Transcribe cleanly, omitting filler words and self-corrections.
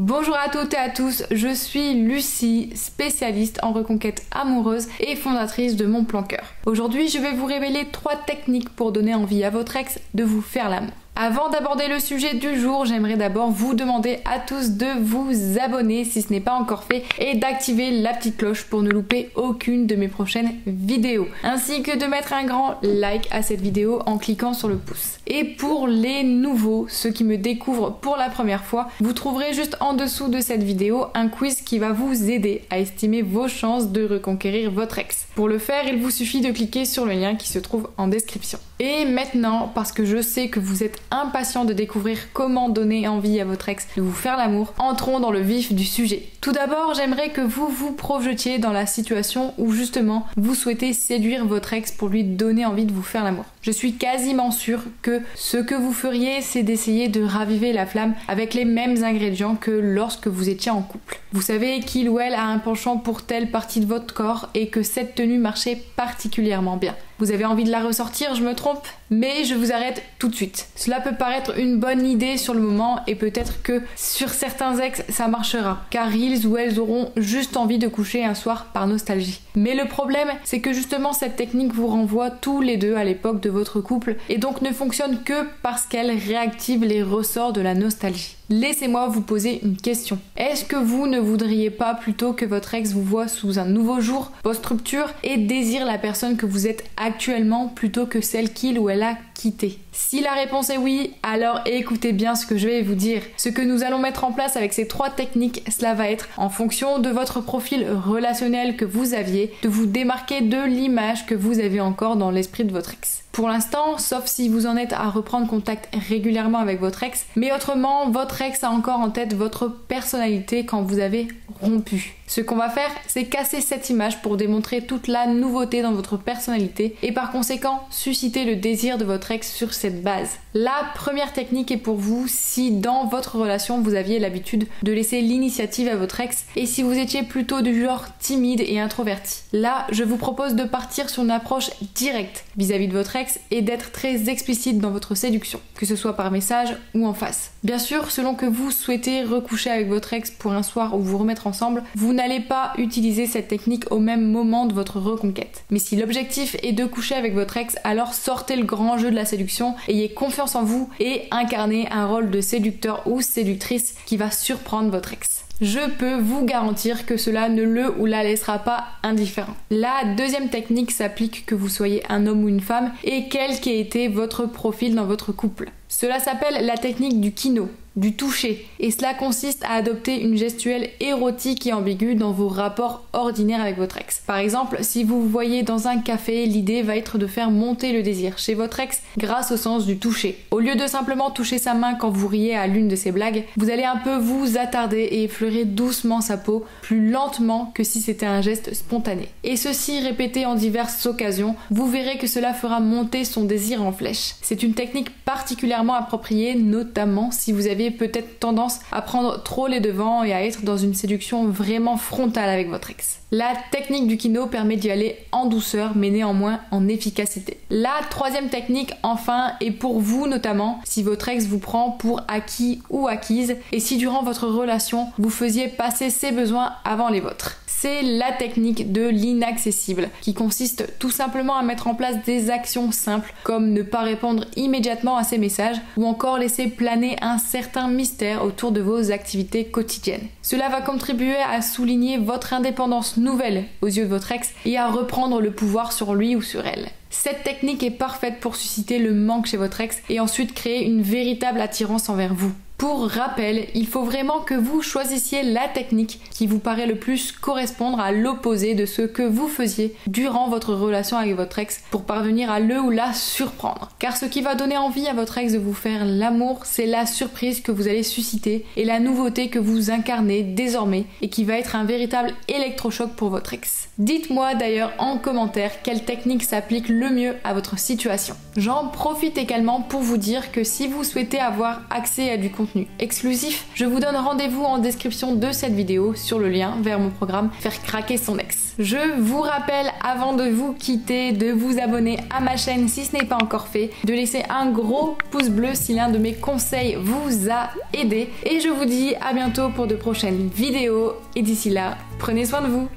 Bonjour à toutes et à tous, je suis Lucie, spécialiste en reconquête amoureuse et fondatrice de Mon Plan Cœur. Aujourd'hui, je vais vous révéler 3 techniques pour donner envie à votre ex de vous faire l'amour. Avant d'aborder le sujet du jour, j'aimerais d'abord vous demander à tous de vous abonner si ce n'est pas encore fait et d'activer la petite cloche pour ne louper aucune de mes prochaines vidéos. Ainsi que de mettre un grand like à cette vidéo en cliquant sur le pouce. Et pour les nouveaux, ceux qui me découvrent pour la première fois, vous trouverez juste en dessous de cette vidéo un quiz qui va vous aider à estimer vos chances de reconquérir votre ex. Pour le faire, il vous suffit de cliquer sur le lien qui se trouve en description. Et maintenant, parce que je sais que vous êtes impatient de découvrir comment donner envie à votre ex de vous faire l'amour, entrons dans le vif du sujet. Tout d'abord, j'aimerais que vous vous projetiez dans la situation où justement vous souhaitez séduire votre ex pour lui donner envie de vous faire l'amour. Je suis quasiment sûre que ce que vous feriez, c'est d'essayer de raviver la flamme avec les mêmes ingrédients que lorsque vous étiez en couple. Vous savez qu'il ou elle a un penchant pour telle partie de votre corps et que cette tenue marchait particulièrement bien. Vous avez envie de la ressortir, je me trompe? Mais je vous arrête tout de suite. Cela peut paraître une bonne idée sur le moment et peut-être que sur certains ex ça marchera, car ils ou elles auront juste envie de coucher un soir par nostalgie. Mais le problème, c'est que justement cette technique vous renvoie tous les deux à l'époque de votre couple et donc ne fonctionne que parce qu'elle réactive les ressorts de la nostalgie. Laissez-moi vous poser une question. Est-ce que vous ne voudriez pas plutôt que votre ex vous voie sous un nouveau jour, post-rupture, et désire la personne que vous êtes actuellement plutôt que celle qu'il ou elle a quittée? Si la réponse est oui, alors écoutez bien ce que je vais vous dire. Ce que nous allons mettre en place avec ces 3 techniques, cela va être en fonction de votre profil relationnel que vous aviez, de vous démarquer de l'image que vous avez encore dans l'esprit de votre ex. Pour l'instant, sauf si vous en êtes à reprendre contact régulièrement avec votre ex, mais autrement, votre ex a encore en tête votre personnalité quand vous avez rompu. Ce qu'on va faire, c'est casser cette image pour démontrer toute la nouveauté dans votre personnalité et par conséquent susciter le désir de votre ex sur cette base. La première technique est pour vous si dans votre relation vous aviez l'habitude de laisser l'initiative à votre ex et si vous étiez plutôt du genre timide et introverti. Là, je vous propose de partir sur une approche directe vis-à-vis de votre ex et d'être très explicite dans votre séduction, que ce soit par message ou en face. Bien sûr, selon que vous souhaitez recoucher avec votre ex pour un soir ou vous remettre ensemble, vous n'allez pas utiliser cette technique au même moment de votre reconquête. Mais si l'objectif est de coucher avec votre ex, alors sortez le grand jeu de la séduction, ayez confiance en vous et incarnez un rôle de séducteur ou séductrice qui va surprendre votre ex. Je peux vous garantir que cela ne le ou la laissera pas indifférent. La deuxième technique s'applique que vous soyez un homme ou une femme et quel qu'ait été votre profil dans votre couple. Cela s'appelle la technique du kino, du toucher, et cela consiste à adopter une gestuelle érotique et ambiguë dans vos rapports ordinaires avec votre ex. Par exemple, si vous vous voyez dans un café, l'idée va être de faire monter le désir chez votre ex grâce au sens du toucher. Au lieu de simplement toucher sa main quand vous riez à l'une de ses blagues, vous allez un peu vous attarder et effleurer doucement sa peau, plus lentement que si c'était un geste spontané. Et ceci répété en diverses occasions, vous verrez que cela fera monter son désir en flèche. C'est une technique particulièrement appropriée, notamment si vous avez peut-être tendance à prendre trop les devants et à être dans une séduction vraiment frontale avec votre ex. La technique du kino permet d'y aller en douceur mais néanmoins en efficacité. La troisième technique enfin est pour vous notamment si votre ex vous prend pour acquis ou acquise et si durant votre relation vous faisiez passer ses besoins avant les vôtres. C'est la technique de l'inaccessible qui consiste tout simplement à mettre en place des actions simples comme ne pas répondre immédiatement à ses messages ou encore laisser planer un certain mystère autour de vos activités quotidiennes. Cela va contribuer à souligner votre indépendance nouvelle aux yeux de votre ex et à reprendre le pouvoir sur lui ou sur elle. Cette technique est parfaite pour susciter le manque chez votre ex et ensuite créer une véritable attirance envers vous. Pour rappel, il faut vraiment que vous choisissiez la technique qui vous paraît le plus correspondre à l'opposé de ce que vous faisiez durant votre relation avec votre ex pour parvenir à le ou la surprendre. Car ce qui va donner envie à votre ex de vous faire l'amour, c'est la surprise que vous allez susciter et la nouveauté que vous incarnez désormais et qui va être un véritable électrochoc pour votre ex. Dites-moi d'ailleurs en commentaire quelle technique s'applique le mieux à votre situation. J'en profite également pour vous dire que si vous souhaitez avoir accès à du contenu exclusif, je vous donne rendez-vous en description de cette vidéo sur le lien vers mon programme Faire craquer son ex. Je vous rappelle avant de vous quitter, de vous abonner à ma chaîne si ce n'est pas encore fait, de laisser un gros pouce bleu si l'un de mes conseils vous a aidé. Et je vous dis à bientôt pour de prochaines vidéos. Et d'ici là, prenez soin de vous.